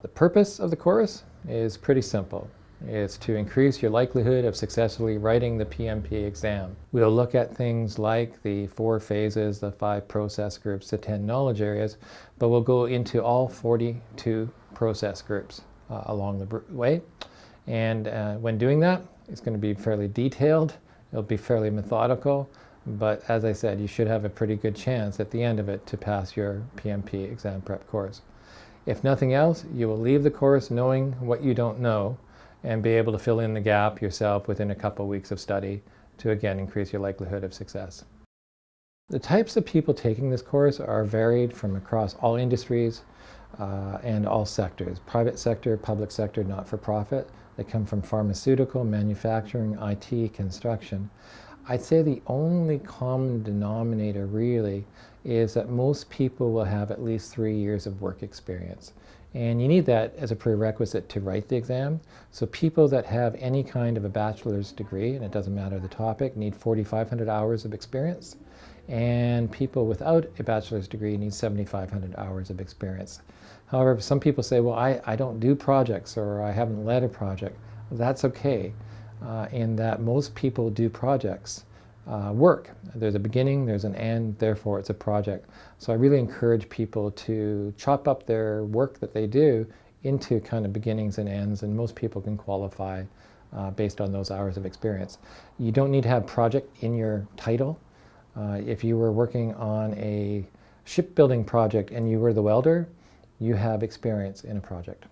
The purpose of the course is pretty simple. It's to increase your likelihood of successfully writing the PMP exam. We'll look at things like the 4 phases, the 5 process groups, the 10 knowledge areas, but we'll go into all 42 process groups along the way. And when doing that, it's going to be fairly detailed, it'll be fairly methodical, but as I said, you should have a pretty good chance at the end of it to pass your PMP exam prep course. If nothing else, you will leave the course knowing what you don't know and be able to fill in the gap yourself within a couple of weeks of study to again increase your likelihood of success. The types of people taking this course are varied from across all industries and all sectors. Private sector, public sector, not-for-profit. They come from pharmaceutical, manufacturing, IT, construction. I'd say the only common denominator really is that most people will have at least 3 years of work experience. And you need that as a prerequisite to write the exam. So people that have any kind of a bachelor's degree, and it doesn't matter the topic, need 4,500 hours of experience. And people without a bachelor's degree need 7,500 hours of experience. However, some people say, well, I don't do projects or I haven't led a project. That's okay, in that most people do projects. Work. There's a beginning, there's an end, therefore it's a project. So I really encourage people to chop up their work that they do into kind of beginnings and ends, and most people can qualify based on those hours of experience. You don't need to have project in your title. If you were working on a shipbuilding project and you were the welder, you have experience in a project.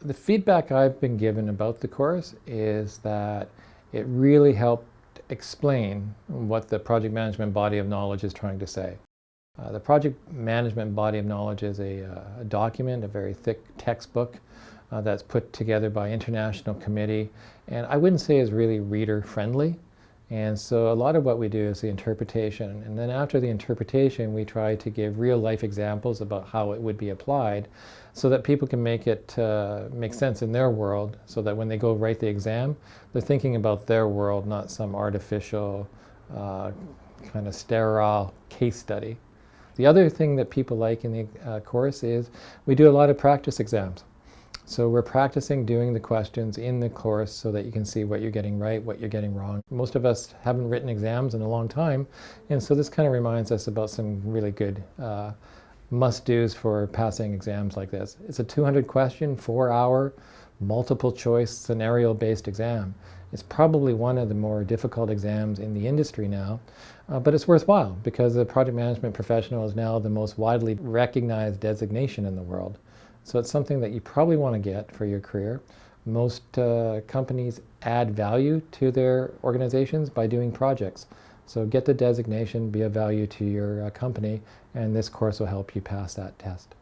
The feedback I've been given about the course is that it really helped explain what the project management body of knowledge is trying to say. The project management body of knowledge is a document, a very thick textbook that's put together by international committee, and I wouldn't say is really reader friendly. And so a lot of what we do is the interpretation, and then after the interpretation we try to give real life examples about how it would be applied so that people can make it make sense in their world, so that when they go write the exam they're thinking about their world, not some artificial kind of sterile case study. The other thing that people like in the course is we do a lot of practice exams. So we're practicing doing the questions in the course so that you can see what you're getting right, what you're getting wrong. Most of us haven't written exams in a long time, and so this kind of reminds us about some really good must-dos for passing exams like this. It's a 200 question, 4-hour, multiple choice, scenario-based exam. It's probably one of the more difficult exams in the industry now, but it's worthwhile because the project management professional is now the most widely recognized designation in the world. So it's something that you probably want to get for your career. Most companies add value to their organizations by doing projects. So get the designation, be of value to your company, and this course will help you pass that test.